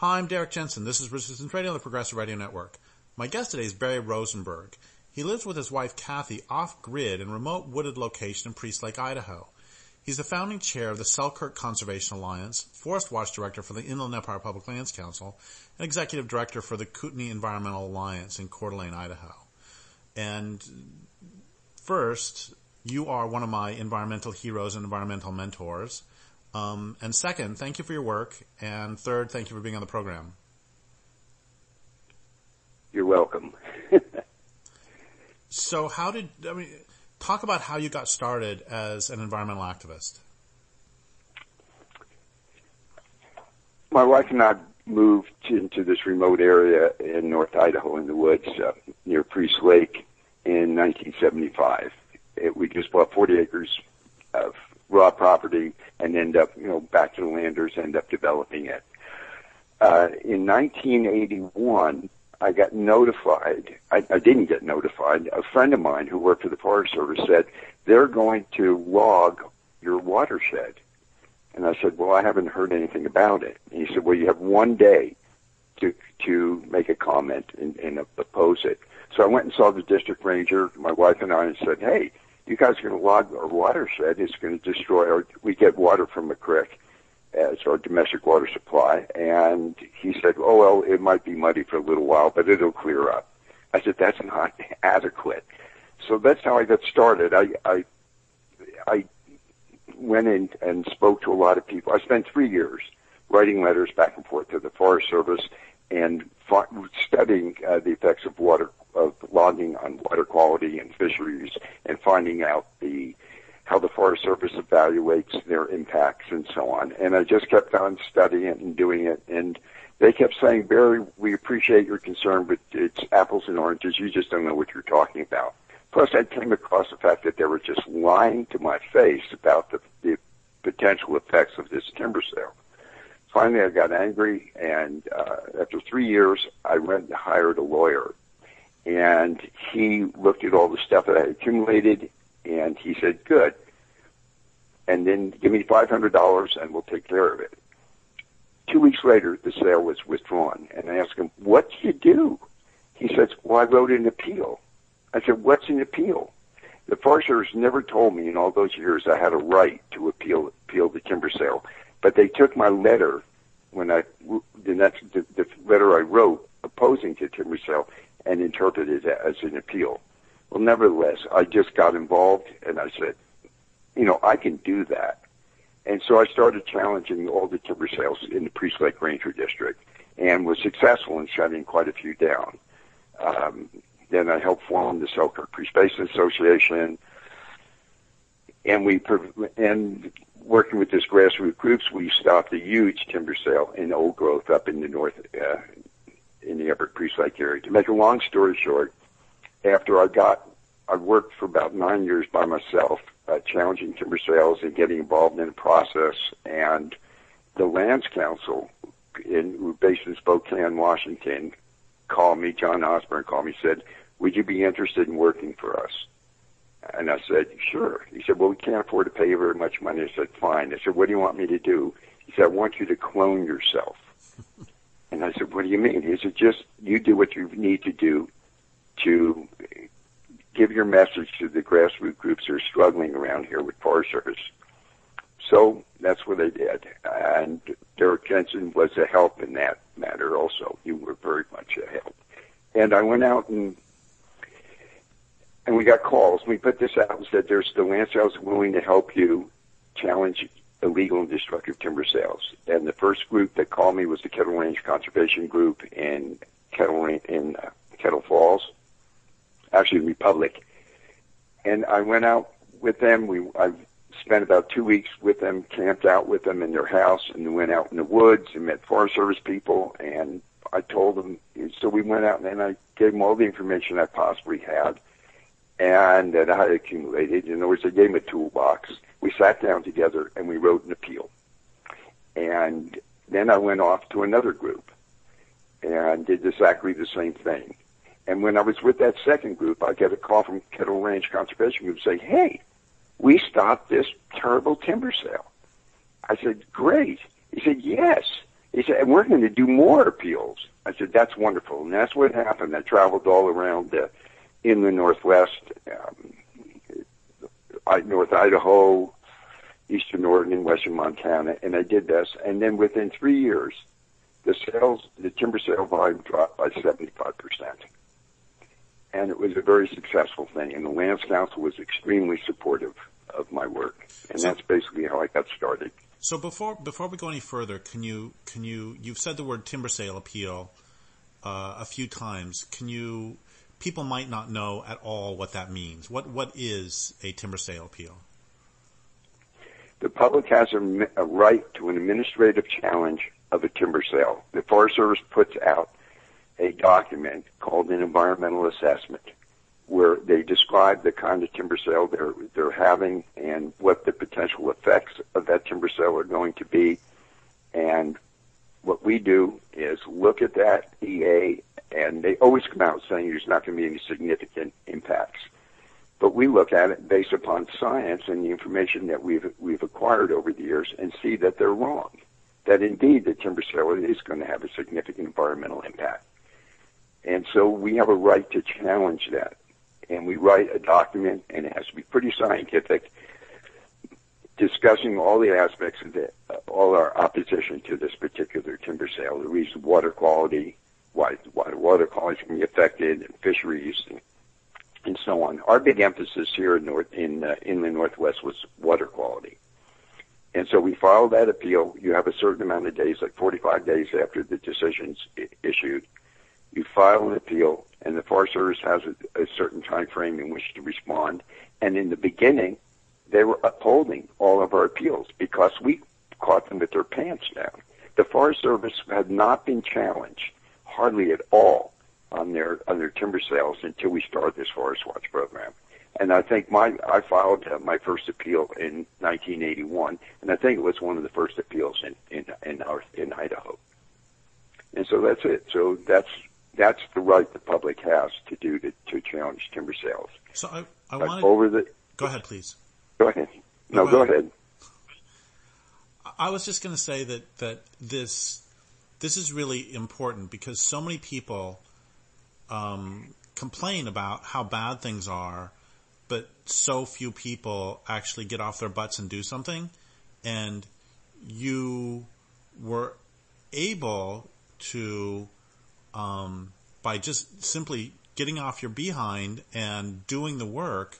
Hi, I'm Derrick Jensen. This is Resistance Radio on the Progressive Radio Network. My guest today is Barry Rosenberg. He lives with his wife Cathe off-grid in a remote wooded location in Priest Lake, Idaho. He's the founding chair of the Selkirk Conservation Alliance, Forest Watch Director for the Inland Empire Public Lands Council, and Executive Director for the Kootenai Environmental Alliance in Coeur, Idaho. And first, you are one of my environmental heroes and environmental mentors. And second, thank you for your work. And third, thank you for being on the program. You're welcome. So talk about how you got started as an environmental activist. My wife and I moved into this remote area in North Idaho in the woods near Priest Lake in 1975. We just bought 40 acres of raw property and end up, back to the landers, end up developing it. In 1981, I got notified. I didn't get notified. A friend of mine who worked for the Forest Service said, they're going to log your watershed. And I said, well, I haven't heard anything about it. And he said, well, you have 1 day to make a comment and oppose it. So I went and saw the district ranger, my wife and I, and said, hey, you guys are going to log our watershed. It's going to destroy we get water from a creek as our domestic water supply. And he said, oh, well, it might be muddy for a little while, but it'll clear up. I said, that's not adequate. So that's how I got started. I went in and spoke to a lot of people. I spent 3 years writing letters back and forth to the Forest Service and studying the effects of logging on water quality and fisheries, and finding out how the Forest Service evaluates their impacts and so on. And I just kept on studying it and doing it. And they kept saying, Barry, we appreciate your concern, but it's apples and oranges. You just don't know what you're talking about. Plus, I came across the fact that they were just lying to my face about the potential effects of this timber sale. Finally, I got angry, and after 3 years, I went and hired a lawyer. And he looked at all the stuff that I accumulated, and he said, good. And then give me $500, and we'll take care of it. 2 weeks later, the sale was withdrawn. And I asked him, what did you do? He says, well, I wrote an appeal. I said, what's an appeal? The Forest Service never told me in all those years I had a right to appeal the timber sale. But they took my letter, the letter I wrote opposing the timber sale, and interpreted it as an appeal. Well, nevertheless, I just got involved, and I said, I can do that. And so I started challenging all the timber sales in the Priest Lake Ranger District, and was successful in shutting quite a few down. Then I helped form the Selkirk Priest Basin Association, and working with this grassroots groups, we stopped a huge timber sale in old growth up in the north, in the upper Priest Lake area. To make a long story short, after I worked for about 9 years by myself, challenging timber sales and getting involved in the process, and the Lands Council, based in Spokane, Washington, called me, John Osborne called me, said, would you be interested in working for us? And I said, sure. He said, well, we can't afford to pay you very much money. I said, fine. I said, what do you want me to do? He said, I want you to clone yourself. And I said, what do you mean? He said, just you do what you need to do to give your message to the grassroots groups that are struggling around here with Forest Service. So that's what I did. And Derrick Jensen was a help in that matter also. You were very much a help. And I went out and we got calls. We put this out and said, there's the land sales willing to help you challenge illegal and destructive timber sales. And the first group that called me was the Kettle Range Conservation Group in Kettle Falls, actually Republic. And I went out with them. I spent about 2 weeks with them, camped out with them in their house, and went out in the woods and met Forest Service people. And I told them, so we went out and I gave them all the information I possibly had and that I had accumulated. In other words, I gave them a toolbox. We sat down together and we wrote an appeal. And then I went off to another group and did exactly the same thing. And when I was with that second group, I get a call from Kettle Range Conservation Group saying, hey, we stopped this terrible timber sale. I said, great. He said, yes, He said, and we're going to do more appeals. I said, that's wonderful. And that's what happened. I traveled all around in the Northwest, North Idaho, Eastern Oregon, Western Montana, and I did this. And then within 3 years, the timber sale volume dropped by 75%. And it was a very successful thing. And the Lands Council was extremely supportive of my work. And that's basically how I got started. So before we go any further, you've said the word timber sale appeal a few times. People might not know at all what that means. What is a timber sale appeal? The public has a right to an administrative challenge of a timber sale. The Forest Service puts out a document called an environmental assessment, where they describe the kind of timber sale they're having and what the potential effects of that timber sale are going to be. And what we do is look at that EA, and they always come out saying there's not going to be any significant impacts. But we look at it based upon science and the information that we've acquired over the years and see that they're wrong, that indeed the timber sale is going to have a significant environmental impact. And so we have a right to challenge that. And we write a document, and it has to be pretty scientific, discussing all the aspects of all our opposition to this particular timber sale, the reason water quality, why water quality can be affected, and fisheries, and so on. Our big emphasis here in the Northwest was water quality. And so we filed that appeal. You have a certain amount of days, like 45 days after the decision's issued. You file an appeal, and the Forest Service has a certain time frame in which to respond. And in the beginning, they were upholding all of our appeals because we caught them with their pants down. The Forest Service had not been challenged hardly at all on their timber sales until we started this Forest Watch program. And I think I filed my first appeal in 1981, and I think it was one of the first appeals in Idaho. And so that's it. So that's the right the public has to do to challenge timber sales. So I wanted go ahead, please. Go ahead. No, go ahead. I was just going to say that this is really important because so many people complain about how bad things are, but so few people actually get off their butts and do something. And you were able to, by just simply getting off your behind and doing the work,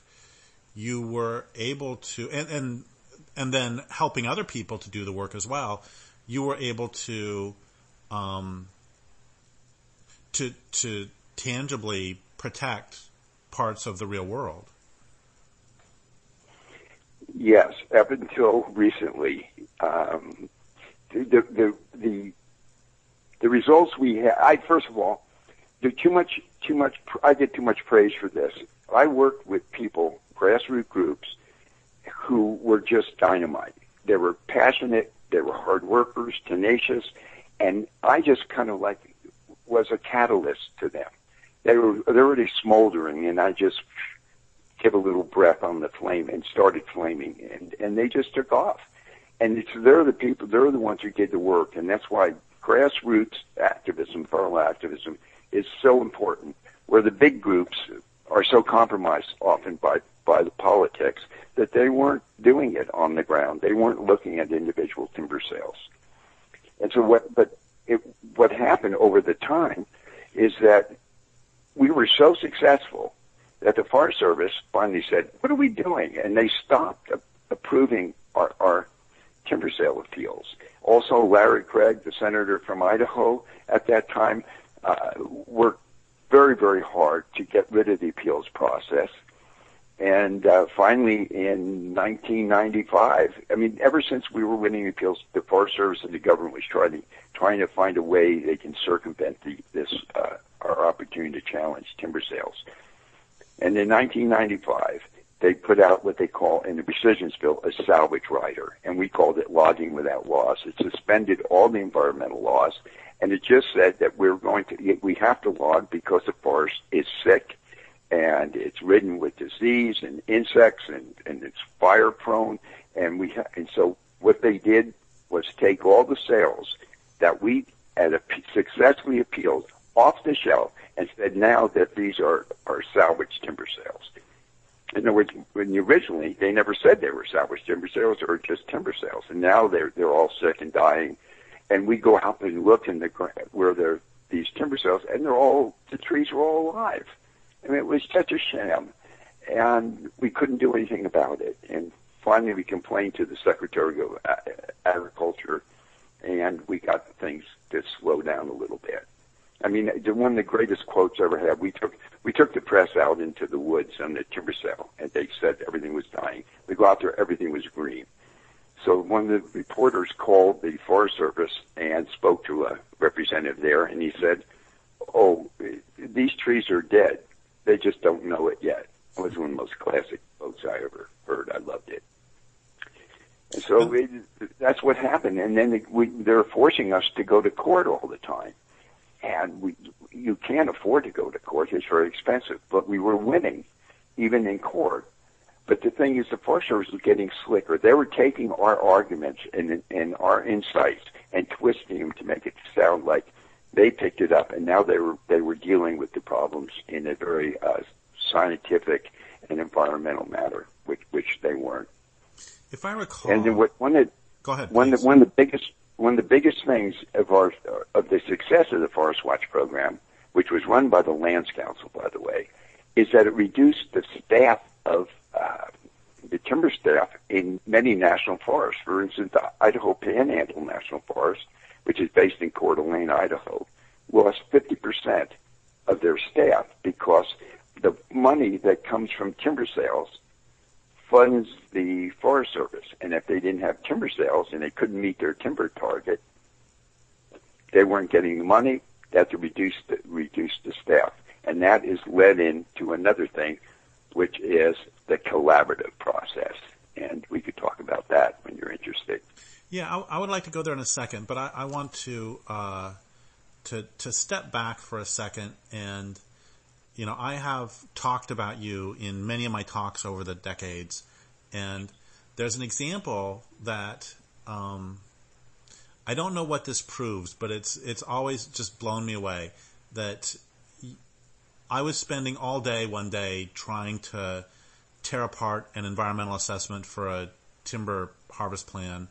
you were able to, and then helping other people to do the work as well, you were able to tangibly protect parts of the real world. Yes, up until recently, the results we had. First of all, there's too much. I get too much praise for this. I worked with people, grassroots groups, who were just dynamite. They were passionate. They were hard workers, tenacious, and I just kind of was a catalyst to them. They're already smoldering, and I just give a little breath on the flame and started flaming, and they just took off. And they're the people, they're the ones who did the work, and that's why grassroots activism, feral activism, is so important, where the big groups are so compromised often by the politics that they weren't doing it on the ground. They weren't looking at individual timber sales. And so what happened over the time is that we were so successful that the Forest Service finally said, what are we doing? And they stopped approving our timber sale appeals. Also, Larry Craig, the senator from Idaho at that time, worked very, very hard to get rid of the appeals process. And finally, in 1995, ever since we were winning appeals, the Forest Service and the government was trying to find a way they can circumvent our opportunity to challenge timber sales. And in 1995, they put out what they call, in the rescissions bill, a salvage rider, and we called it logging without loss. It suspended all the environmental laws, and it just said that we have to log because the forest is sick, and it's ridden with disease and insects, and it's fire prone, and so what they did was take all the sales that we had successfully appealed off the shelf and said now that these are salvage timber sales. In other words, when originally they never said they were salvage timber sales or just timber sales, and now they're all sick and dying, and we go out and look in the where they're these timber sales, and the trees are all alive. I mean, it was such a sham, and we couldn't do anything about it. And finally, we complained to the Secretary of Agriculture, and we got things to slow down a little bit. I mean, one of the greatest quotes I ever had, we took the press out into the woods on the timber sale, and they said everything was dying. We go out there, everything was green. So one of the reporters called the Forest Service and spoke to a representative there, and he said, "Oh, these trees are dead. They just don't know it yet." It was one of the most classic quotes I ever heard. I loved it. And so that's what happened. And then they're forcing us to go to court all the time. And you can't afford to go to court. It's very expensive. But we were winning, even in court. But the thing is, the Forest Service was getting slicker. They were taking our arguments and our insights and twisting them to make it sound like they picked it up, and now they were dealing with the problems in a very scientific and environmental manner, which they weren't. If I recall, and then go ahead. One of the biggest things of the success of the Forest Watch program, which was run by the Lands Council, by the way, is that it reduced the staff of the timber staff in many national forests. For instance, the Idaho Panhandle National Forest, which is based in Coeur d'Alene, Idaho, lost 50% of their staff because the money that comes from timber sales funds the Forest Service. And if they didn't have timber sales and they couldn't meet their timber target, they weren't getting the money. They had to reduce the staff. And that is led into another thing, which is the collaborative process. And we could talk about that when you're interested. Yeah, I would like to go there in a second, but I want to step back for a second. And, you know, I have talked about you in many of my talks over the decades, and there's an example that I don't know what this proves, but it's always just blown me away that I was spending all day one day trying to tear apart an environmental assessment for a timber harvest plan,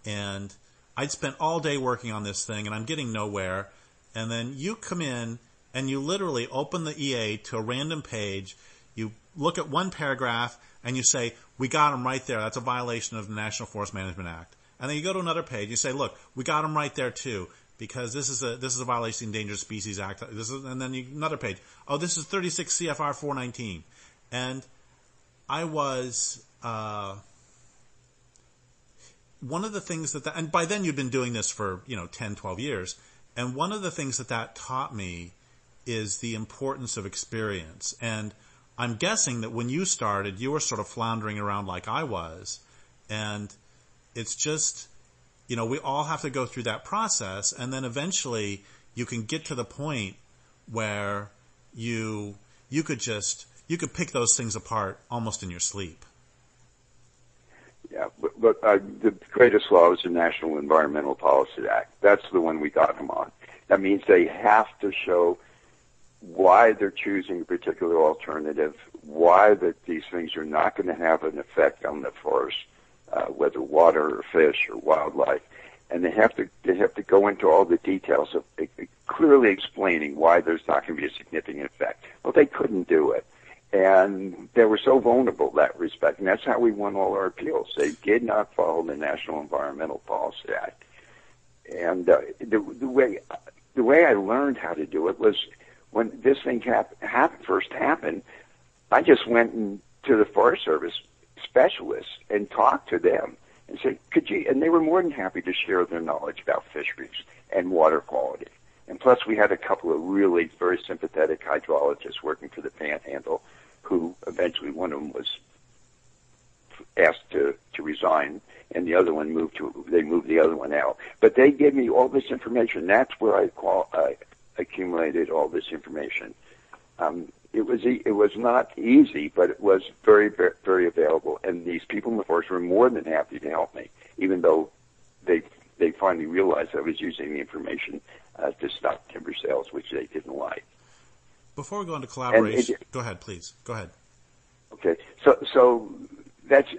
and I'd spent all day working on this thing, and I'm getting nowhere. And then you come in, and you literally open the EA to a random page. You look at one paragraph, and you say, "We got them right there. That's a violation of the National Forest Management Act." And then you go to another page. You say, "Look, we got them right there too, because this is a violation of the Endangered Species Act." And then another page. "Oh, this is 36 CFR 419." And I was one of the things and by then you'd been doing this for 10, 12 years, and one of the things that taught me is the importance of experience. And I'm guessing that when you started, you were sort of floundering around like I was, and it's just, we all have to go through that process, and then eventually you can get to the point where you could pick those things apart almost in your sleep. Yeah, but the greatest law is the National Environmental Policy Act. That's the one we got them on. That means they have to show why they're choosing a particular alternative, why that these things are not going to have an effect on the forest, whether water or fish or wildlife, and they have to go into all the details of clearly explaining why there's not going to be a significant effect. Well, they couldn't do it. And they were so vulnerable in that respect, and that's how we won all our appeals. They did not follow the National Environmental Policy Act. And the way I learned how to do it was when this thing first happened, I just went to the Forest Service specialists and talked to them and said, and they were more than happy to share their knowledge about fisheries and water quality. And plus, we had a couple of really very sympathetic hydrologists working for the Panhandle, who eventually one of them was asked to resign, and the other one they moved the other one out. But they gave me all this information. That's where I accumulated all this information. It was not easy, but it was very, very, very available. And these people in the forest were more than happy to help me, even though they they finally realized I was using the information to stop timber sales, which they didn't like. Before we go into collaboration, go ahead, please. Go ahead. Okay, so that's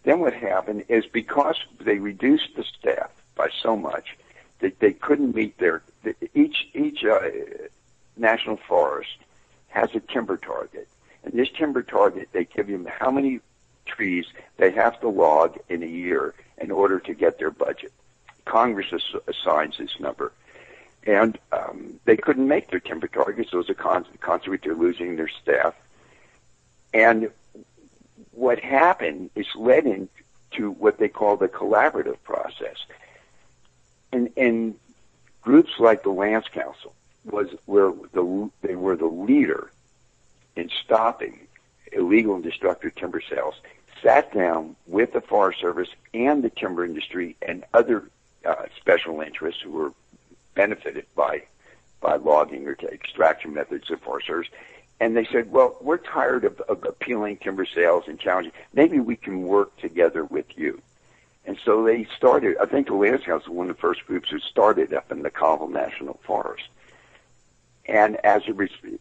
then what happened is because they reduced the staff by so much that they couldn't meet each national forest has a timber target, and this timber target, they give you how many trees they have to log in a year in order to get their budget. Congress assigns this number. And they couldn't make their timber targets, so it was a consequence. They're losing their staff. And what happened is led into what they call the collaborative process. And groups like the Lands Council they were the leader in stopping illegal and destructive timber sales, sat down with the Forest Service and the timber industry and other special interests who were benefited by logging or extraction methods of Forest Service. And they said, well, we're tired of appealing timber sales and challenging. Maybe we can work together with you. And so they started, I think the Lands Council was one of the first groups who started up in the Colville National Forest. And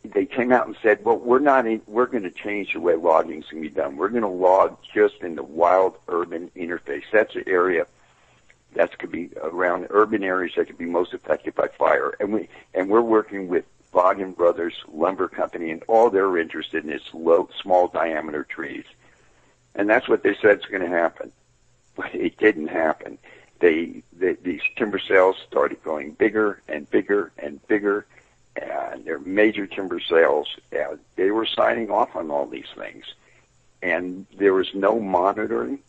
they came out and said, well, we're going to change the way logging is going to be done. We're going to log just in the wild-urban interface. That's an area that could be around urban areas that could be most affected by fire. And we're working with Vaughan Brothers Lumber Company, and all they're interested in is small diameter trees. And that's what they said is going to happen. But it didn't happen. These timber sales started going bigger and bigger and bigger, and they're major timber sales. They were signing off on all these things, and there was no monitoring.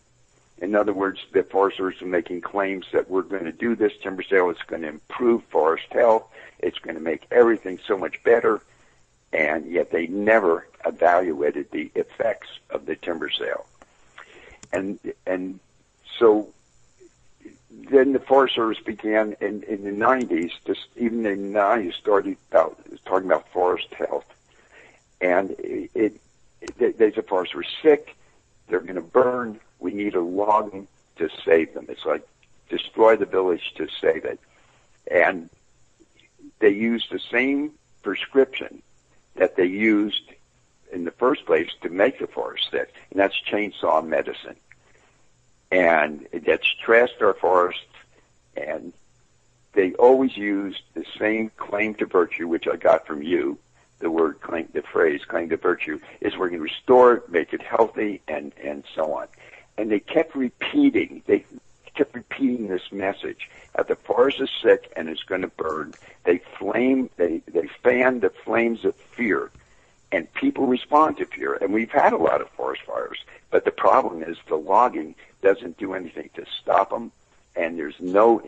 In other words, the Forest Service are making claims that we're going to do this timber sale. It's going to improve forest health. It's going to make everything so much better, and yet they never evaluated the effects of the timber sale. And so then the Forest Service began in the 90s, even in the 90s, started talking about forest health. And they said forests were sick, they're going to burn, we need a logging to save them. It's like destroy the village to save it. And they used the same prescription that they used in the first place to make the forest sick, and that's chainsaw medicine. And that's trashed our forests, and they always used the same claim to virtue, which I got from you. The phrase claim to virtue is we're going to restore it, make it healthy, and so on. And they kept repeating this message that the forest is sick and it's going to burn. They fan the flames of fear, and people respond to fear. And we've had a lot of forest fires, but the problem is the logging doesn't do anything to stop them, and there's no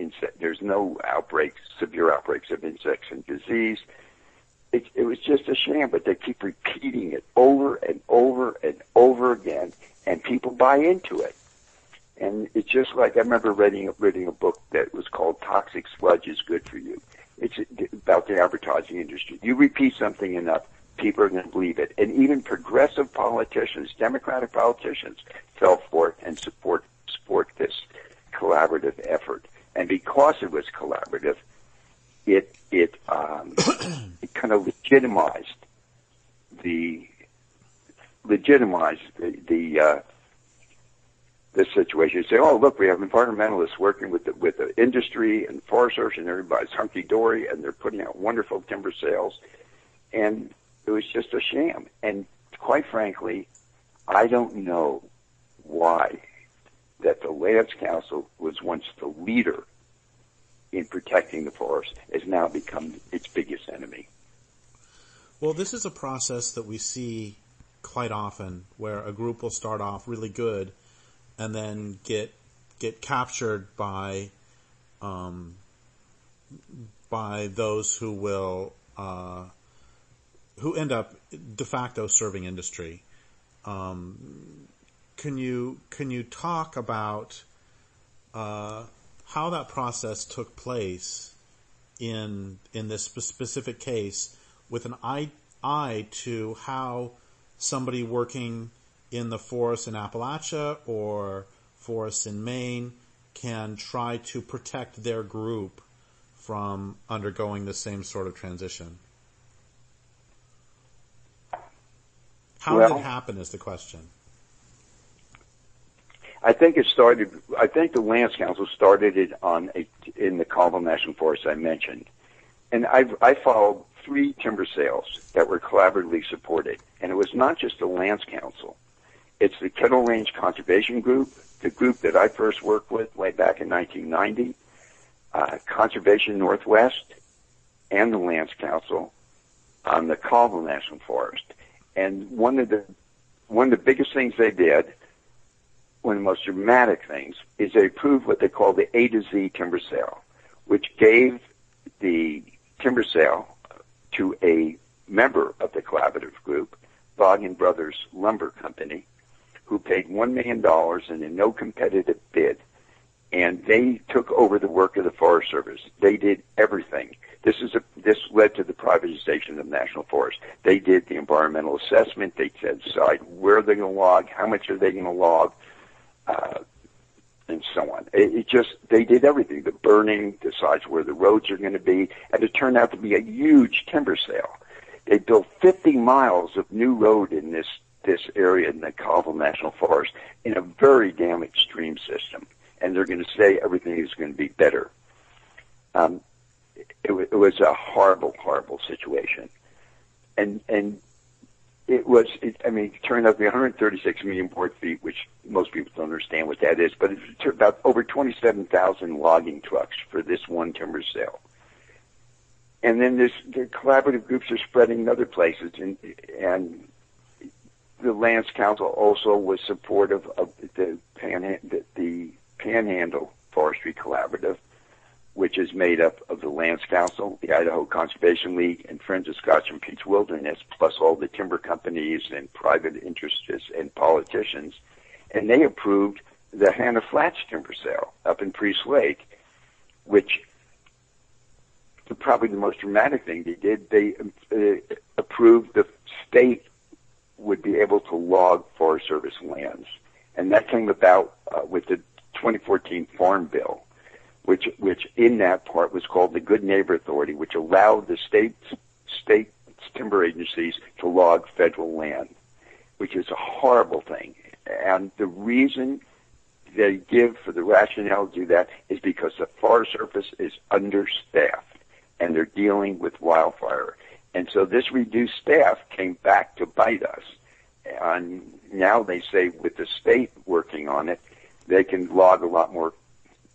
outbreaks, severe outbreaks of insects and disease. It was just a sham, but they keep repeating it over and over and over again, and people buy into it. And it's just like I remember reading a book that was called "Toxic Sludge is Good for You." It's about the advertising industry. You repeat something enough, people are going to believe it. And even progressive politicians, Democratic politicians, fell for it and support this collaborative effort. And because it was collaborative, it kind of legitimized the situation. You say, oh, look, we have environmentalists working with the industry and Forest Service, and everybody's hunky-dory, and they're putting out wonderful timber sales. And it was just a sham. And quite frankly, I don't know why that the Lands Council was once the leader in protecting the forest has now become its biggest enemy. Well, this is a process that we see quite often, where a group will start off really good and then get captured by those who will who end up de facto serving industry. Can you talk about how that process took place in this specific case, with an eye to how somebody working in the forests in Appalachia or forests in Maine can try to protect their group from undergoing the same sort of transition? How did it happen is the question. I think the Lands Council started it in the Colville National Forest I mentioned. And I followed 3 timber sales that were collaboratively supported. And it was not just the Lands Council. It's the Kettle Range Conservation Group, the group that I first worked with way back in 1990, Conservation Northwest, and the Lands Council on the Colville National Forest. And one of the biggest things they did, one of the most dramatic things, is they approved what they call the A to Z timber sale, which gave the timber sale to a member of the collaborative group, Vaughan Brothers Lumber Company, who paid $1 million in a no competitive bid, and they took over the work of the Forest Service. They did everything. This led to the privatization of national forests. They did the environmental assessment. They decide where they're going to log, how much are they going to log, and so on. They did everything. The burning decides where the roads are going to be, and it turned out to be a huge timber sale. They built 50 miles of new road in this area in the Colville National Forest in a very damaged stream system, and they're going to say everything is going to be better. It was a horrible, horrible situation. And it turned out to be 136 million board feet, which most people don't understand what that is, but it took about over 27,000 logging trucks for this one timber sale. And then the collaborative groups are spreading in other places, and the Lands Council also was supportive of the Panhandle Forestry Collaborative, which is made up of the Lands Council, the Idaho Conservation League, and Friends of Scotch and Peach Wilderness, plus all the timber companies and private interests and politicians. And they approved the Hannah Flats timber sale up in Priest Lake, which probably the most dramatic thing they did. They approved the state would be able to log Forest Service lands. And that came about with the 2014 Farm Bill, which in that part was called the Good Neighbor Authority, which allowed the state timber agencies to log federal land, which is a horrible thing. And the reason they give for the rationale to do that is because the Forest Service is understaffed and they're dealing with wildfire. And so this reduced staff came back to bite us. And now they say with the state working on it, they can log a lot more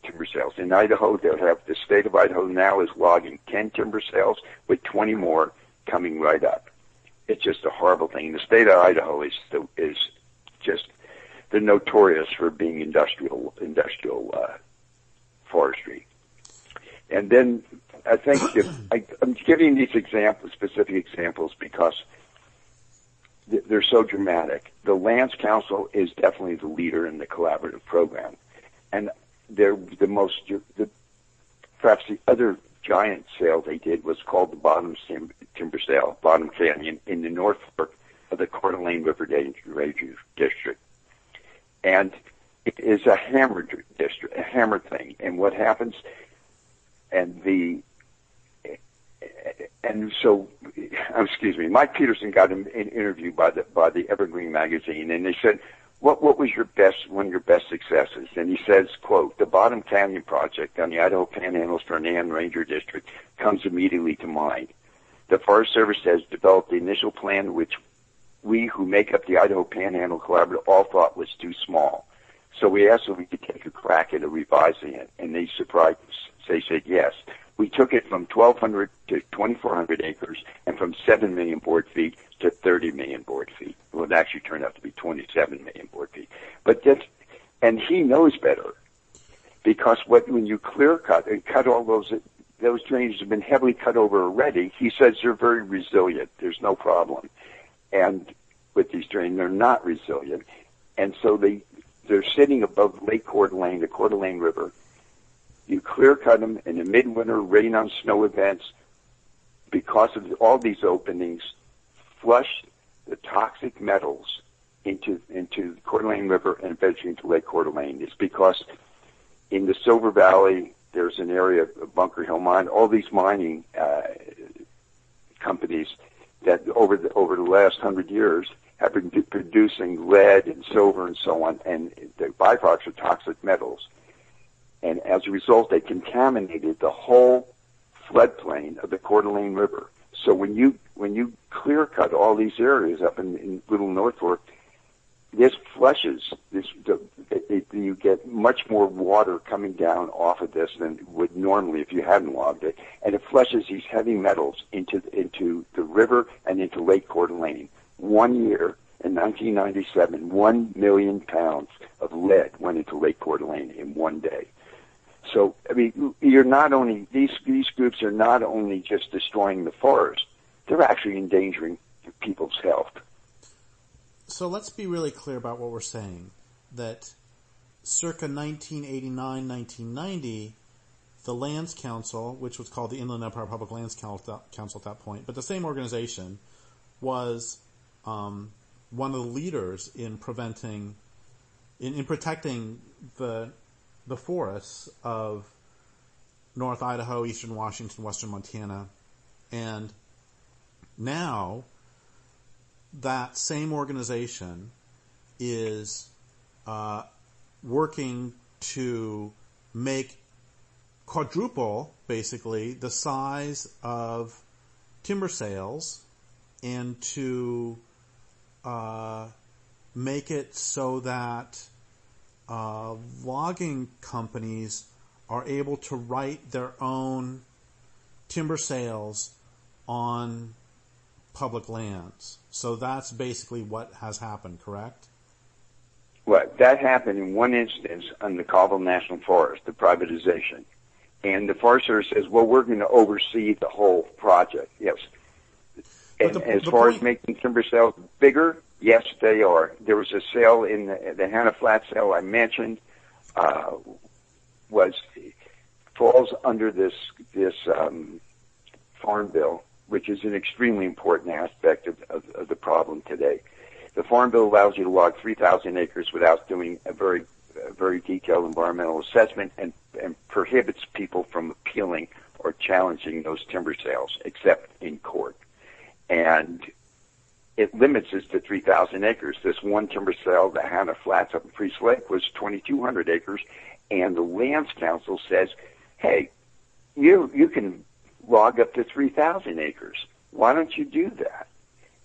timber sales. In Idaho, the state of Idaho now is logging 10 timber sales with 20 more coming right up. It's just a horrible thing. The state of Idaho is just, they're notorious for being industrial forestry. And then I think I'm giving these specific examples because they're so dramatic. The Lands Council is definitely the leader in the collaborative program. And they're perhaps the other giant sale they did was called the Bottom Timber Sale, Bottom Canyon, in the North Fork of the Coeur d'Alene River District. And it is a hammer thing. And what happens, Mike Peterson got an interview by the Evergreen magazine, and they said, what was one of your best successes? And he says, quote, the Bottom Canyon project on the Idaho Panhandle's Fernand Ranger District comes immediately to mind. The Forest Service has developed the initial plan, which we who make up the Idaho Panhandle Collaborative all thought was too small. So we asked if we could take a crack at revising it, and they said yes. We took it from 1,200 to 2,400 acres and from 7 million board feet to 30 million board feet. Well, it actually turned out to be 27 million board feet. And he knows better because when you clear cut and cut all those drainages have been heavily cut over already, he says they're very resilient. There's no problem. And with these drains, they're not resilient. And so they're sitting above Lake Coeur d'Alene, the Coeur d'Alene River. You clear cut them in the midwinter rain on snow events because of all these openings, flush the toxic metals into the Coeur d'Alene River and eventually into Lake Coeur d'Alene. It's because In the Silver Valley, there's an area of Bunker Hill Mine. All these mining companies that over the last 100 years have been producing lead and silver and so on, and the byproducts are toxic metals. And as a result, they contaminated the whole floodplain of the Coeur d'Alene River. So when you clear cut all these areas up in Little North Fork, this flushes you get much more water coming down off of this than would normally if you hadn't logged it, and it flushes these heavy metals into the river and into Lake Coeur d'Alene. 1 year in 1997, 1 million pounds of lead went into Lake Coeur d'Alene in one day. So, I mean, you're not only, these groups are not only just destroying the forest, they're actually endangering people's health. So let's be really clear about what we're saying, that circa 1989, 1990, the Lands Council, which was called the Inland Empire Public Lands Council at that point, but the same organization, was one of the leaders in protecting the forests of North Idaho, Eastern Washington, Western Montana. And now that same organization is working to make quadruple, basically, the size of timber sales and to make it so that logging companies are able to write their own timber sales on public lands. So that's basically what has happened, correct? Well, that happened in one instance on the Colville National Forest, the privatization. And the Forest Service says, well, we're going to oversee the whole project. Yes. And as far as making timber sales bigger, yes, they are. There was a sale in the Hannah Flat sale I mentioned, falls under this Farm Bill, which is an extremely important aspect of the problem today. The Farm Bill allows you to log 3,000 acres without doing a very detailed environmental assessment and prohibits people from appealing or challenging those timber sales, except in court. And it limits us to 3,000 acres. This one timber sale, the Hannah Flats up in Priest Lake, was 2,200 acres, and the Lands Council says, hey, you can log up to 3,000 acres. Why don't you do that?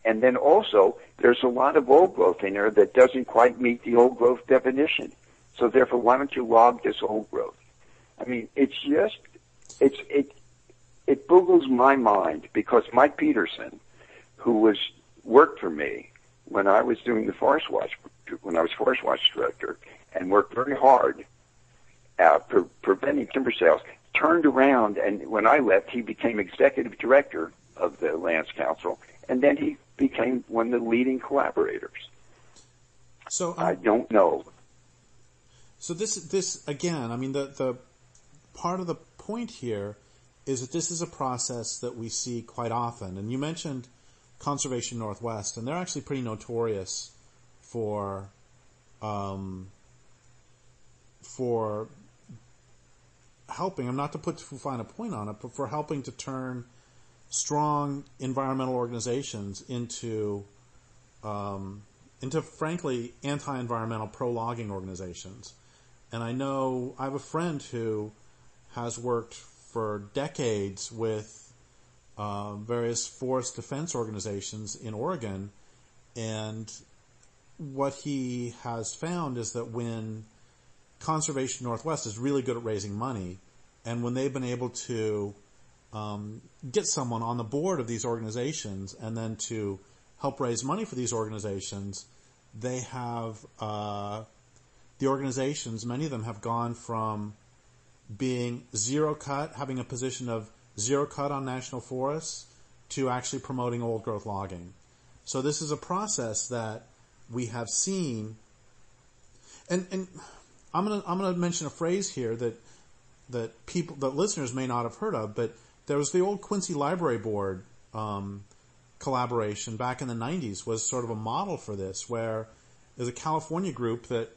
And then also, there's a lot of old growth in there that doesn't quite meet the old growth definition. So therefore, why don't you log this old growth? I mean, it boggles my mind, because Mike Peterson, who worked for me when I was doing the Forest Watch, when I was Forest Watch director, and worked very hard at preventing timber sales, turned around, and when I left, he became executive director of the Lands Council, and then he became one of the leading collaborators. So I don't know. So this again, I mean, the part of the point here is that this is a process that we see quite often. And you mentioned Conservation Northwest, and they're actually pretty notorious for helping, I'm not to put too fine a point on it, but for helping to turn strong environmental organizations into frankly anti-environmental pro-logging organizations. And I know I have a friend who has worked for decades with various forest defense organizations in Oregon, and what he has found is that when Conservation Northwest is really good at raising money, and when they've been able to get someone on the board of these organizations and then to help raise money for these organizations, they have the organizations, many of them have gone from being zero cut, having a position of zero cut on national forests, to actually promoting old growth logging. So this is a process that we have seen, and I'm gonna mention a phrase here that listeners may not have heard of, but there was the old Quincy Library Board collaboration back in the 90s was sort of a model for this, where there's a California group that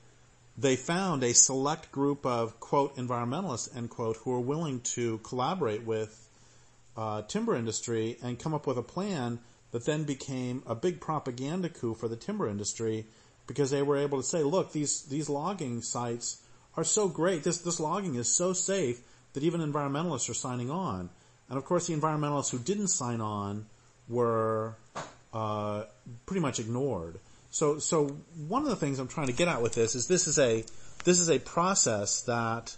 they found a select group of, quote, environmentalists, end quote, who were willing to collaborate with timber industry and come up with a plan that then became a big propaganda coup for the timber industry, because they were able to say, look, these logging sites are so great, this logging is so safe that even environmentalists are signing on. And of course the environmentalists who didn't sign on were pretty much ignored. So one of the things I'm trying to get at with this is this is a process that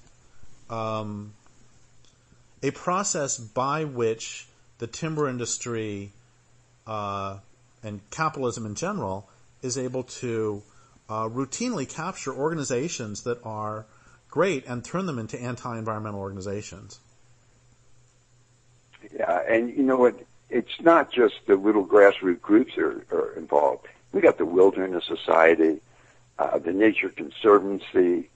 a process by which the timber industry and capitalism in general is able to routinely capture organizations that are great and turn them into anti-environmental organizations. Yeah, and you know what? It's not just the little grassroots groups that are involved. We got the Wilderness Society, the Nature Conservancy,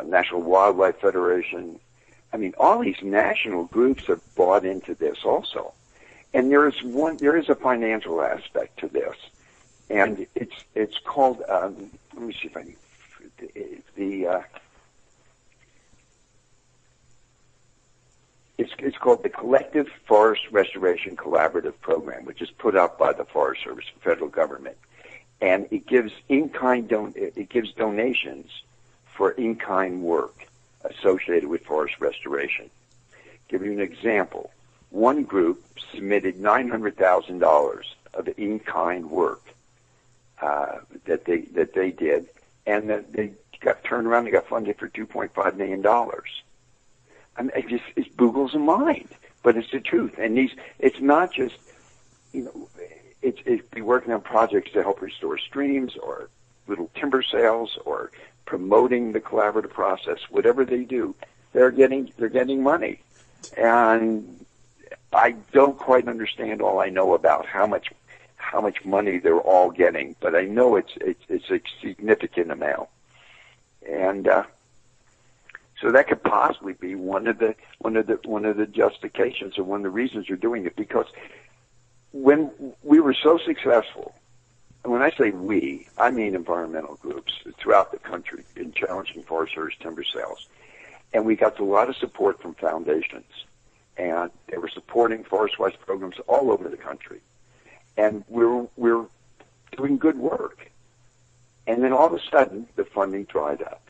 National Wildlife Federation. I mean, all these national groups have bought into this also. And there is a financial aspect to this. And it's called, let me see if I can, it's called the Collective Forest Restoration Collaborative Program, which is put up by the Forest Service, the federal government. And it gives donations for in-kind work associated with forest restoration. Give you an example. One group submitted $900,000 of in-kind work that they did, and that they got turned around and got funded for $2.5 million. I mean, it boggles the mind, but it's the truth. And it's not just, it's be working on projects to help restore streams or little timber sales or promoting the collaborative process. Whatever they do, they're getting money. And I don't quite understand all I know about how much money they're all getting, but I know it's a significant amount. And so that could possibly be one of the justifications or one of the reasons you're doing it, because when we were so successful, and when I say we, I mean environmental groups throughout the country in challenging Forest Service timber sales, and we got a lot of support from foundations, and they were supporting forest-wise programs all over the country, and we're doing good work. And then all of a sudden, the funding dried up,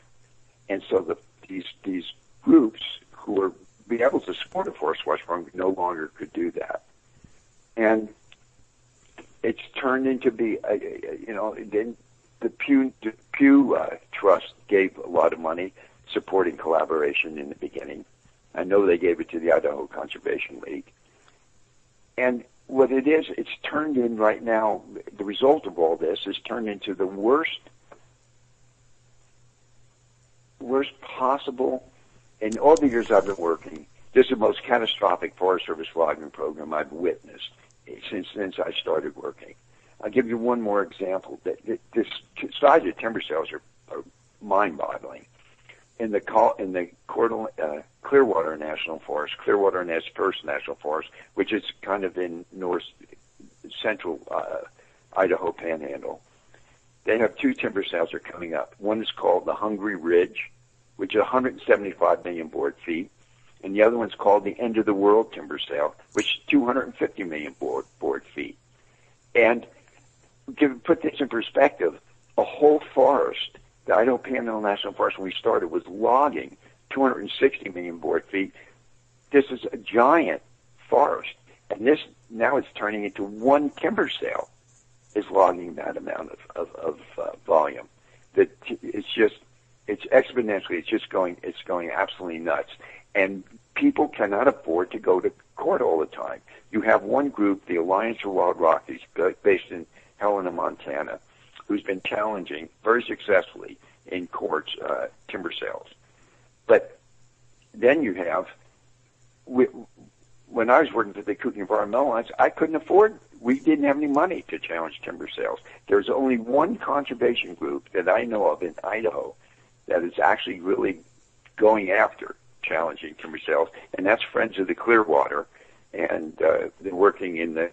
and so these groups who were be able to support a forest-wise program no longer could do that, and it's turned into be then the Pew Trust gave a lot of money supporting collaboration in the beginning. I know they gave it to the Idaho Conservation League. And what it is, it's turned in right now, the result of all this is turned into the worst possible, in all the years I've been working, this is the most catastrophic Forest Service logging program I've witnessed since I started working. I'll give you one more example. This size of timber sales are mind-boggling. In the Clearwater National Forest, Clearwater Nez Perce National Forest, which is kind of in central Idaho Panhandle, they have two timber sales are coming up. One is called the Hungry Ridge, which is 175 million board feet, and the other one's called the End of the World Timber Sale, which is 250 million board feet. And to put this in perspective, a whole forest, the Idaho Panhandle National Forest, when we started, was logging 260 million board feet. This is a giant forest, and this now it's turning into one timber sale is logging that amount of volume. That it's exponentially. It's going absolutely nuts, and people cannot afford to go to court all the time. You have one group, the Alliance for Wild Rockies, based in Helena, Montana, who's been challenging very successfully in courts timber sales. But then you have, when I was working for the Kootenai Environmental Alliance, I couldn't afford, we didn't have any money to challenge timber sales. There's only one conservation group that I know of in Idaho that is actually really going after challenging timber sales, and that's Friends of the Clearwater, and they're working in the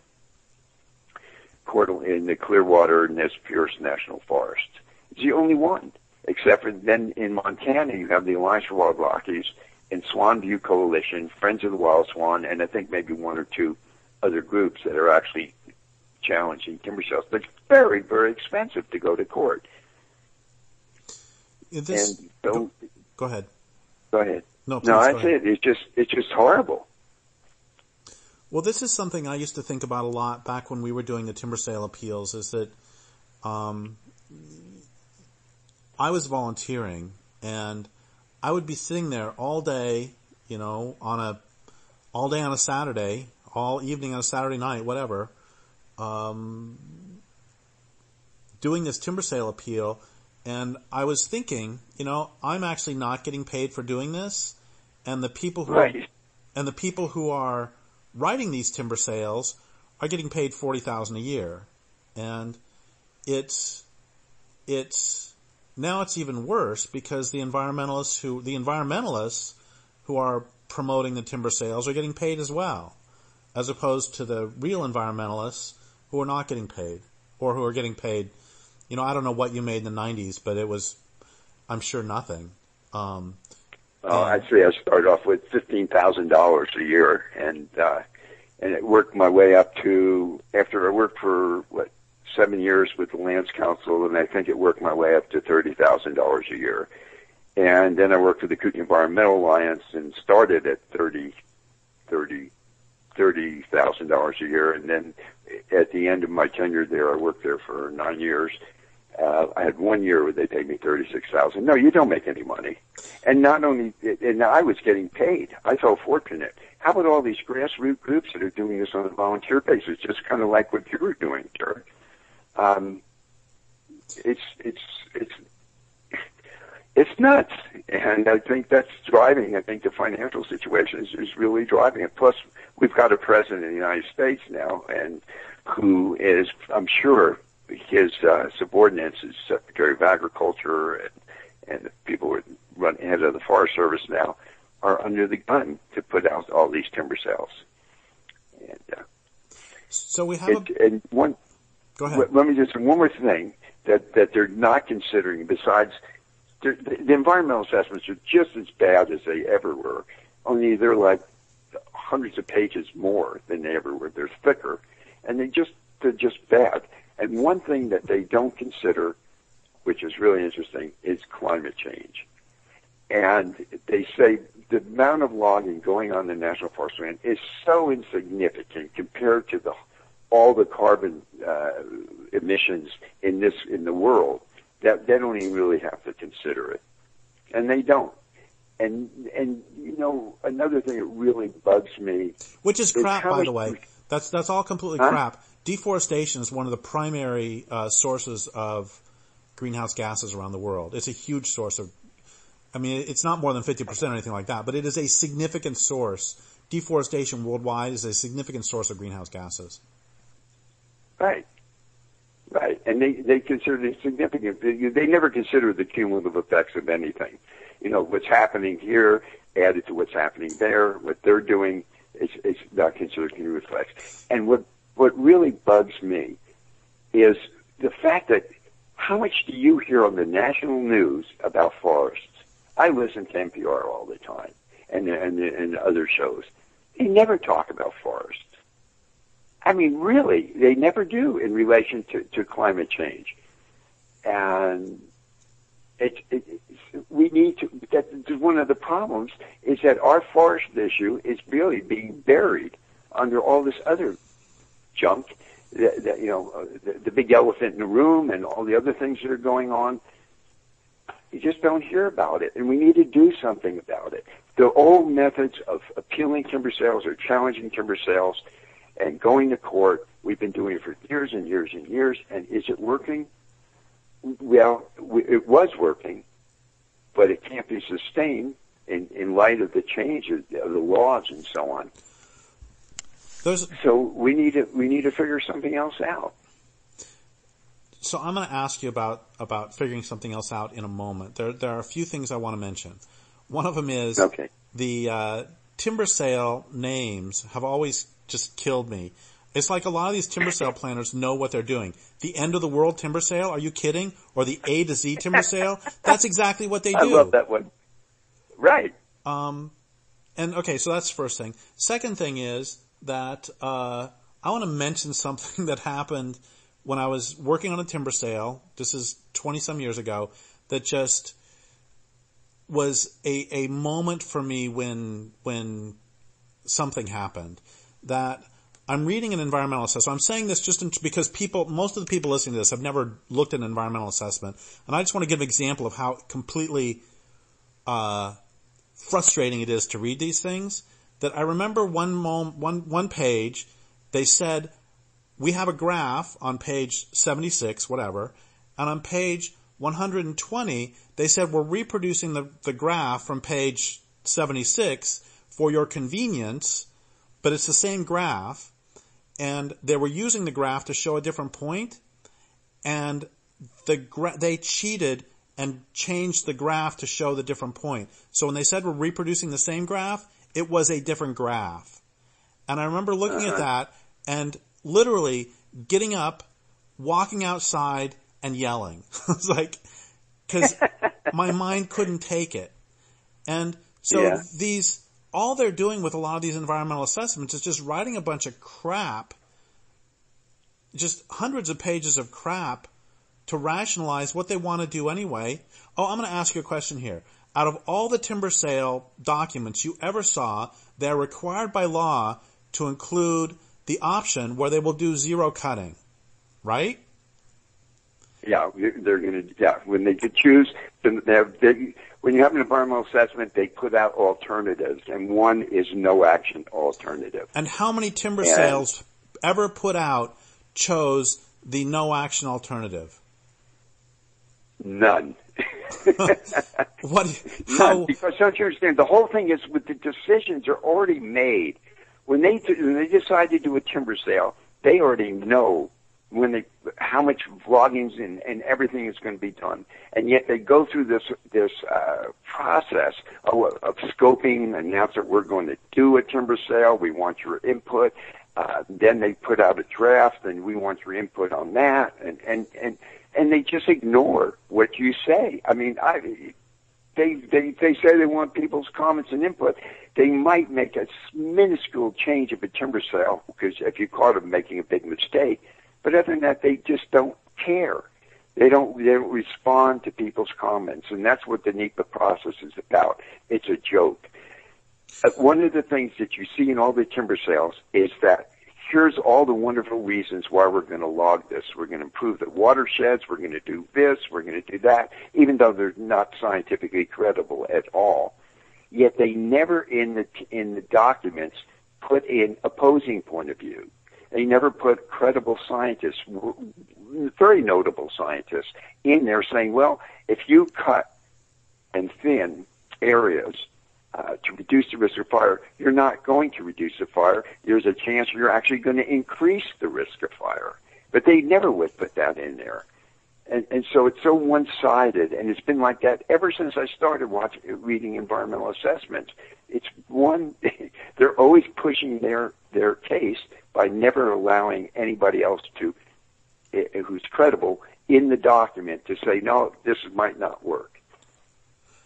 Clearwater Nez Perce National Forest. It's the only one. except for then in Montana you have the Alliance for Wild Rockies and Swan View Coalition, Friends of the Wild Swan, and I think maybe one or two other groups that are actually challenging timber sales. But it's very, very expensive to go to court. Go ahead. Go ahead. No, that's it. It's just horrible. Well, this is something I used to think about a lot back when we were doing the timber sale appeals, is that I was volunteering, and I would be sitting there all day, all day on a Saturday, all evening on a Saturday night, whatever, doing this timber sale appeal, and I was thinking, I'm actually not getting paid for doing this, and the people who are writing these timber sales are getting paid $40,000 a year, and it's now it's even worse because the environmentalists who are promoting the timber sales are getting paid as well, as opposed to the real environmentalists who are not getting paid, or who are getting paid. I don't know what you made in the 90s, but it was, I'm sure, nothing. Actually, I started off with $15,000 a year, and it worked my way up to, after I worked for 7 years with the Lands Council, and I think it worked my way up to $30,000 a year. And then I worked with the Kootenai Environmental Alliance and started at $30,000 a year. And then at the end of my tenure there, I worked there for 9 years. I had 1 year where they paid me $36,000. No, you don't make any money. And not only, and I was getting paid. I felt fortunate. How about all these grassroots groups that are doing this on a volunteer basis, just kind of like what you were doing, Derrick? It's nuts, and I think that's driving. I think the financial situation is really driving it. Plus, we've got a president of the United States now, and who is, I'm sure, his subordinates is Secretary of Agriculture and the people who run head of the Forest Service now are under the gun to put out all these timber sales. And so we have one. Go ahead. Let me just say one more thing that they're not considering. Besides, the environmental assessments are just as bad as they ever were. Only they're like hundreds of pages more than they ever were. They're thicker, and they're just bad. And one thing that they don't consider, which is really interesting, is climate change. And they say the amount of logging going on in the National Forest land is so insignificant compared to all the carbon emissions in the world that they don't even really have to consider it, and they don't. And another thing that really bugs me, which is crap, by the way. That's all completely crap. Deforestation is one of the primary sources of greenhouse gases around the world. It's a huge source of. I mean, it's not more than 50% or anything like that, but it is a significant source. Deforestation worldwide is a significant source of greenhouse gases. Right. And they consider it significant. They never consider the cumulative effects of anything. What's happening here added to what's happening there. What they're doing is not considered cumulative effects. And what really bugs me is the fact that how much do you hear on the national news about forests? I listen to NPR all the time and other shows. They never talk about forests. I mean, really, they never do in relation to climate change. And we need to, that's one of the problems is that our forest issue is really being buried under all this other junk, the big elephant in the room and all the other things that are going on. You just don't hear about it, and we need to do something about it. The old methods of appealing timber sales or challenging timber sales and going to court, we've been doing it for years and years and years, and is it working? Well, it was working, but it can't be sustained in light of the change of the laws and so on. So we need to figure something else out. So I'm going to ask you about figuring something else out in a moment. There are a few things I want to mention. One of them is the timber sale names have always just killed me. It's like a lot of these timber sale planners know what they're doing. The end of the world timber sale, are you kidding? Or the A to Z timber sale, that's exactly what they do. I love that one. Right. And okay, so that's the first thing. Second thing is that, I want to mention something that happened when I was working on a timber sale. This is 20 some years ago, that just was a moment for me when something happened. That I'm reading an environmental assessment. I'm saying this just because most of the people listening to this have never looked at an environmental assessment. And I just want to give an example of how completely, frustrating it is to read these things. That I remember one page, they said, we have a graph on page 76, whatever, and on page 120, they said we're reproducing the graph from page 76 for your convenience, but it's the same graph, and they were using the graph to show a different point, and they cheated and changed the graph to show the different point. So when they said we're reproducing the same graph, it was a different graph. And I remember looking at that and literally getting up, walking outside, and yelling. I was like, because my mind couldn't take it. And so all they're doing with a lot of these environmental assessments is just writing a bunch of crap, just hundreds of pages of crap to rationalize what they want to do anyway. Oh, I'm going to ask you a question here. Out of all the timber sale documents you ever saw, they're required by law to include the option where they will do zero cutting, right? Yeah, they're going to, when they could choose, when you have an environmental assessment, they put out alternatives, and one is no action alternative. And how many timber sales ever put out chose the no action alternative? None. How? Because don't you understand, the whole thing is with the decisions are already made. When they decide to do a timber sale, they already know how much logging and everything is going to be done, and yet they go through this process of scoping, announce that we're going to do a timber sale. We want your input. Then they put out a draft, and we want your input on that, and they just ignore what you say. I mean, they say they want people's comments and input. They might make a minuscule change of a timber sale because if you caught them making a big mistake. But other than that, they just don't care. They don't respond to people's comments, and that's what the NEPA process is about. It's a joke. One of the things that you see in all the timber sales is that here's all the wonderful reasons why we're going to log this. We're going to improve the watersheds. We're going to do this. We're going to do that, even though they're not scientifically credible at all. Yet they never in the documents put in opposing point of view. They never put credible scientists, very notable scientists, in there saying, well, if you cut and thin areas to reduce the risk of fire, you're not going to reduce the fire. There's a chance you're actually going to increase the risk of fire. But they never would put that in there. And so it's so one-sided, and it's been like that ever since I started reading environmental assessments. It's they're always pushing their case by never allowing anybody else who's credible in the document to say, no, this might not work.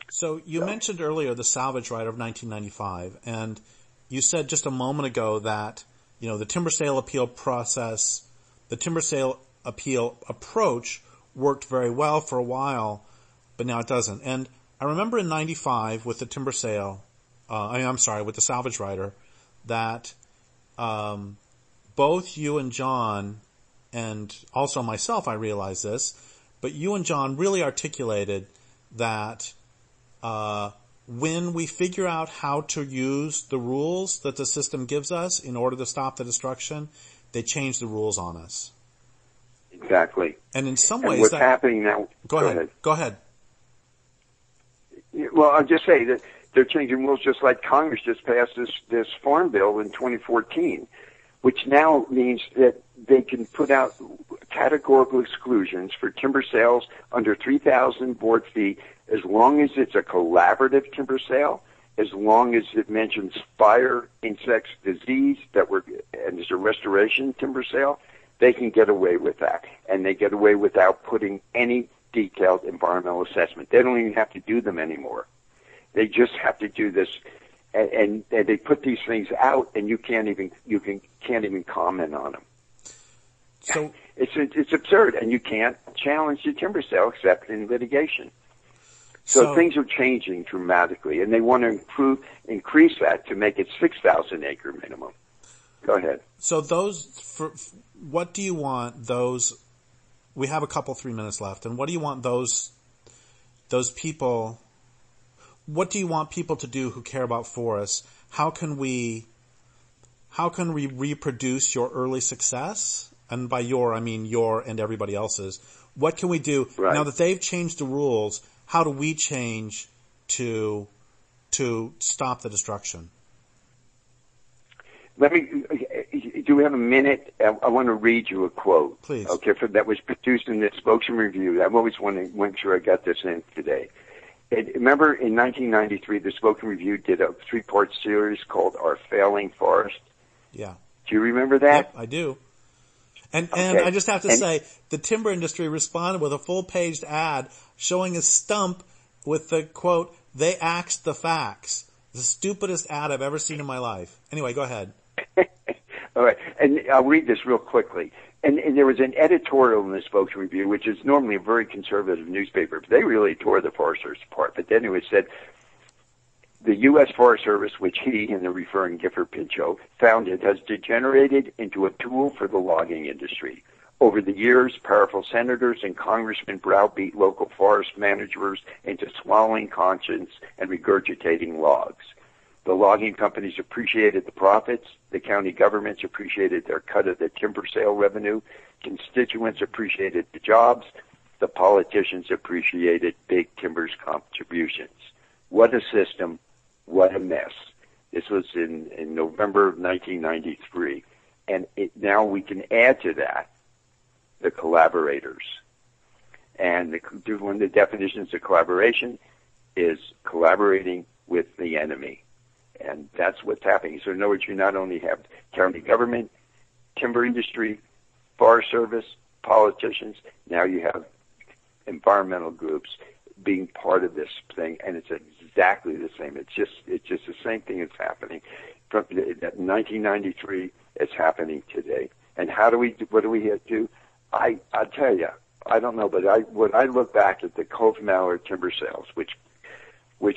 So you mentioned earlier the salvage right of 1995, and you said just a moment ago that, the timber sale appeal process, the timber sale appeal approach worked very well for a while, but now it doesn't. And I remember in 95 with the timber sale, with the salvage rider, that both you and John, and also myself, I realize this, but you and John really articulated that when we figure out how to use the rules that the system gives us in order to stop the destruction, they change the rules on us. Exactly. And in some ways, what's happening now? Go ahead. Well, I'll just say that they're changing rules just like Congress just passed this farm bill in 2014, which now means that they can put out categorical exclusions for timber sales under 3,000 board feet as long as it's a collaborative timber sale. as long as it mentions fire, insects, disease, and there's a restoration timber sale, they can get away with that. And they get away without putting any detailed environmental assessment. They don't even have to do them anymore. They just have to do this, and they put these things out, and you can't even comment on them. So it's absurd, and you can't challenge the timber sale except in litigation. So things are changing dramatically, and they want to increase that to make it 6,000 acre minimum. Go ahead. So what do you want those? We have a couple 3 minutes left, and what do you want those people? What do you want people to do who care about forests? How can we reproduce your early success? And by your, I mean your and everybody else's. What can we do now that they've changed the rules? How do we change to stop the destruction? Do we have a minute? I want to read you a quote. Please. Okay, that was produced in the Spokesman Review. I've always wanted to make sure I got this in today. Remember in 1993, the Spokesman Review did a 3-part series called Our Failing Forest? Yeah. Do you remember that? Yep, I do. And I just have to say, the timber industry responded with a full-paged ad showing a stump with the quote, "They axed the facts." The stupidest ad I've ever seen in my life. Anyway, go ahead. All right, and I'll read this real quickly. And there was an editorial in the Spokesman Review, which is normally a very conservative newspaper, but they really tore the Forest Service apart. But then it said, the U.S. Forest Service, which he, and they're referring Gifford Pinchot, founded, has degenerated into a tool for the logging industry. Over the years, powerful senators and congressmen browbeat local forest managers into swallowing conscience and regurgitating logs. The logging companies appreciated the profits. The county governments appreciated their cut of the timber sale revenue. Constituents appreciated the jobs. The politicians appreciated big timber's contributions. What a system. What a mess. This was in November of 1993. And now we can add to that the collaborators. And one of the definitions of collaboration is collaborating with the enemy. And that's what's happening. So in other words, you not only have county government, timber industry, Forest Service, politicians, now you have environmental groups being part of this thing, and it's exactly the same. It's just the same thing that's happening from 1993. It's happening today. And what do we do? I tell you, I don't know, but when I look back at the Cove Mallard timber sales, which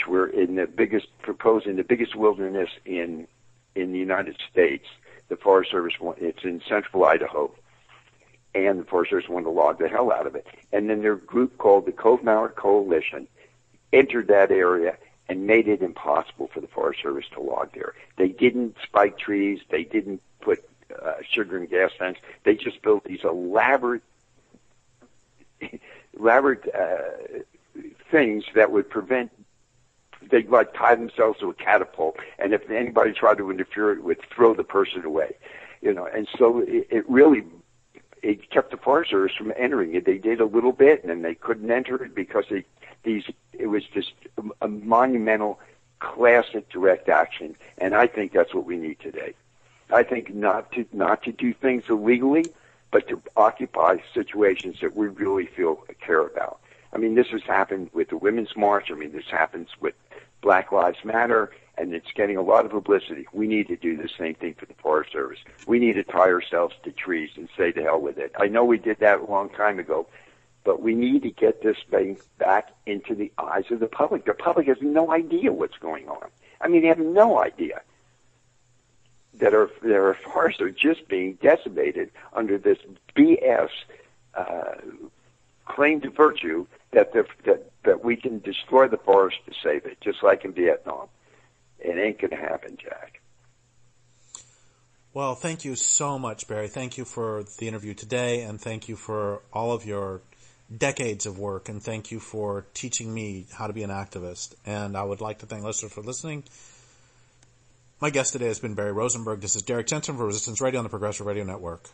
were in the biggest wilderness in the United States, the Forest Service, it's in central Idaho, and the Forest Service wanted to log the hell out of it. And then their group called the Cove Mallard Coalition entered that area and made it impossible for the Forest Service to log there. They didn't spike trees. They didn't put sugar and gas tanks. They just built these elaborate things that would prevent. They'd like tie themselves to a catapult, and if anybody tried to interfere, it would throw the person away, And so it kept the Forest Service from entering it. They did a little bit, and then they couldn't enter it because it was just a monumental, classic direct action. And I think that's what we need today. I think not to do things illegally, but to occupy situations that we really care about. I mean, this has happened with the Women's March. I mean, this happens with Black Lives Matter, and it's getting a lot of publicity. We need to do the same thing for the Forest Service. We need to tie ourselves to trees and say to hell with it. I know we did that a long time ago, but we need to get this thing back into the eyes of the public. The public has no idea what's going on. I mean, they have no idea that our forests are just being decimated under this BS claim to virtue that we can destroy the forest to save it, just like in Vietnam. It ain't going to happen, Jack. Well, thank you so much, Barry. Thank you for the interview today, and thank you for all of your decades of work, and thank you for teaching me how to be an activist. And I would like to thank listeners for listening. My guest today has been Barry Rosenberg. This is Derrick Jensen for Resistance Radio on the Progressive Radio Network.